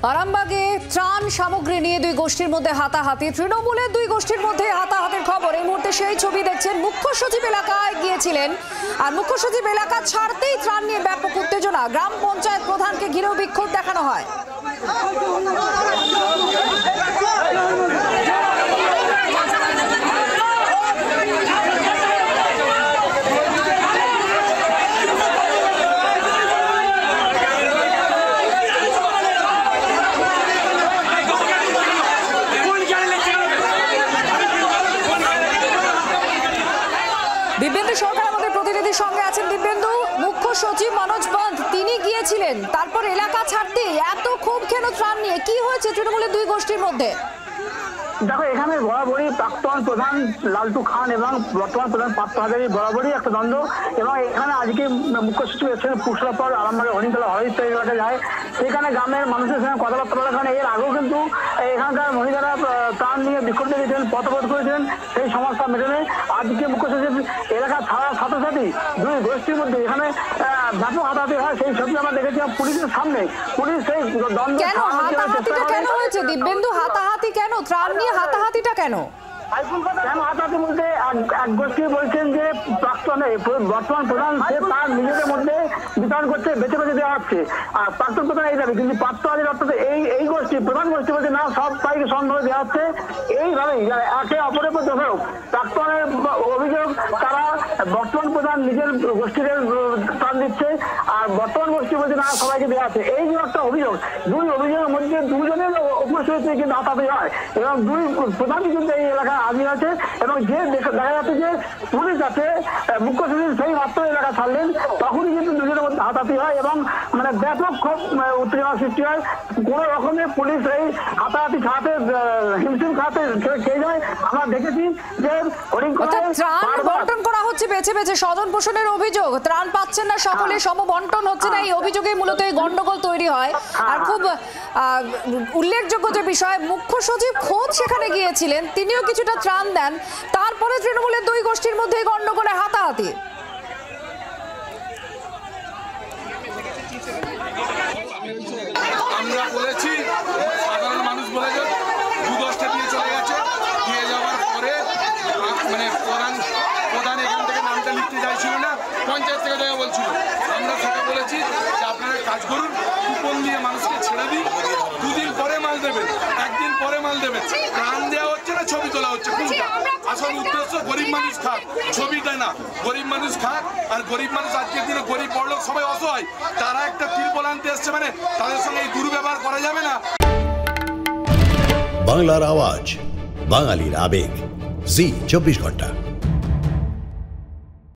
আরামবাগে ত্রাণ সামগ্রী নিয়ে দুই গোষ্ঠীর মধ্যে হাতাহাতি। তৃণমূলের দুই গোষ্ঠীর মধ্যে হাতাহাতির খবর এই মুহূর্তে সেই ছবি দেখছেন। মুখ্য সচিব এলাকায় গিয়েছিলেন আর মুখ্য সচিব এলাকা ছাড়তেই ত্রাণ নিয়ে ব্যাপক উত্তেজনা। গ্রাম পঞ্চায়েত প্রধানকে ঘিরেও বিক্ষোভ দেখানো হয়। দিব্যেন্দু সরকার আমাদের প্রতিনিধির সঙ্গে আছেন। দিব্যেন্দু, মুখ্য সচিব মনোজ পন্থ তিনি গিয়েছিলেন, তারপর এলাকা ছাড়তে এত ক্ষোভ কেন ত্রাণ নিয়ে? কি হয়েছে তৃণমূলের দুই গোষ্ঠীর মধ্যে? দেখো, এখানে বরাবরই প্রাক্তন প্রধান লালটু খান এবং বর্তমান প্রধান পার্থ হাজারি বরাবরই একটা দ্বন্দ্ব। এবং এখানে আজকে মুখ্য সচিব এসেছেন পুষলাপর আরামবাগে হরিণতলা হরিত এলাকায় যায়, সেখানে গ্রামের মানুষের সঙ্গে কথাবার্তা বলার কারণে এর আগেও কিন্তু এখানকার মহিলারা ত্রাণ নিয়ে বিক্ষোভ দিয়েছিলেন, পথবোধ করেছিলেন। সেই সমস্যা মেটানে আজকে মুখ্য সচিব এলাকা ছাড়ার সাথে সাথেই দুই গোষ্ঠীর মধ্যে এখানে ব্যাপক হাতাহাতি হয়। সেই ছবি আমরা দেখেছিলাম পুলিশের সামনে। পুলিশ সেই দ্বন্দ্ব কেন হয়েছে দিব্যেন্দু? হাতাহাতি কেন? ত্রাণ নিয়ে হাতাহাতিটা কেন? হাতাহাতি বলতে এক গোষ্ঠী বলছেন যে বর্তমান প্রধান সে তার নিজেদের মধ্যে বিতরণ করছে, বেছে বেছে দেওয়া হচ্ছে। আর প্রাক্তন প্রধান এই যাবে, কিন্তু পার্থ হাজারি অর্থাৎ এই গোষ্ঠী প্রধান গোষ্ঠী বলছে না, সব তাইকে সমানভাবে দেওয়া হচ্ছে। এইভাবেই একে অপরের উপর দোষারোপ। প্রাক্তনের অভিযোগ তারা বর্তমান প্রধান নিজের গোষ্ঠীদের ত্রাণ দিচ্ছে, আর বর্তমান গোষ্ঠী বলছে না, সবাইকে দেওয়া আছে। এই যে একটা অভিযোগ, দুই অভিযোগের মধ্যে দুজনের উপস্থিতি কিন্তু হাতাহাতি হয় এবং দুই প্রধানই কিন্তু এই এলাকায় হাজির আছে। এবং যে দেখা যাচ্ছে যে পুলিশ আছে, মুখ্য সচিব সেই মাত্র এলাকা ছাড়লেন, তখনই কিন্তু দুজনের মধ্যে হাতাহাতি হয় এবং মানে ব্যাপক খুব উত্তেজনা সৃষ্টি হয়। কোন রকমের পুলিশ এই হাতাহাতি ছাড়াতে হিমশিম খাতে খেয়ে যায়। আমরা দেখেছি যে ত্রাণ বন্টন করা হচ্ছে বেছে বেছে, স্বজন পোষণের অভিযোগ, ত্রাণ পাচ্ছেন না সকলে, সমবন্টন হচ্ছে না, এই অভিযোগে মূলত এই গন্ডগোল তৈরি হয়। আর খুব উল্লেখযোগ্য যে বিষয়, মুখ্য সচিব খোদ সেখানে গিয়েছিলেন, তিনিও কিছুটা ত্রাণ দেন, তারপরে তৃণমূলের দুই গোষ্ঠীর মধ্যে গন্ডগোলে হাতাহাতি। আমরা বলেছি, সাধারণ মানুষ বলে যে দু দশটা দিয়ে চলে গেছে, দিয়ে যাওয়ার পরে মানে প্রধান এখান থেকে নামটা লিখতে চাইছিল না, পঞ্চায়েত থেকে দেওয়া বলছিল। আমরা সেটা বলেছি যে আপনারা কাজ করুন, কুপন দিয়ে মানুষকে ছেড়ে দিন, দুদিন পরে মাল দেবেন, একদিন পরে মাল দেবেন। ত্রাণ দেওয়া হচ্ছে না, ছবি তোলা হচ্ছে। কোনটা আসল উদ্দেশ্য? গরিব মানুষ খাক, ছবিটা না। গরিব মানুষ খাক, আর গরিব মানুষ আজকের দিনে গরিব বড়লোক সবাই অসহায়, তারা একটা তিরপল আনতে এসছে, মানে তাদের সঙ্গে এই দুর্ব্যবহার করা যাবে না। বাংলার আওয়াজ, বাঙালির আবেগ, জি 24 ঘন্টা।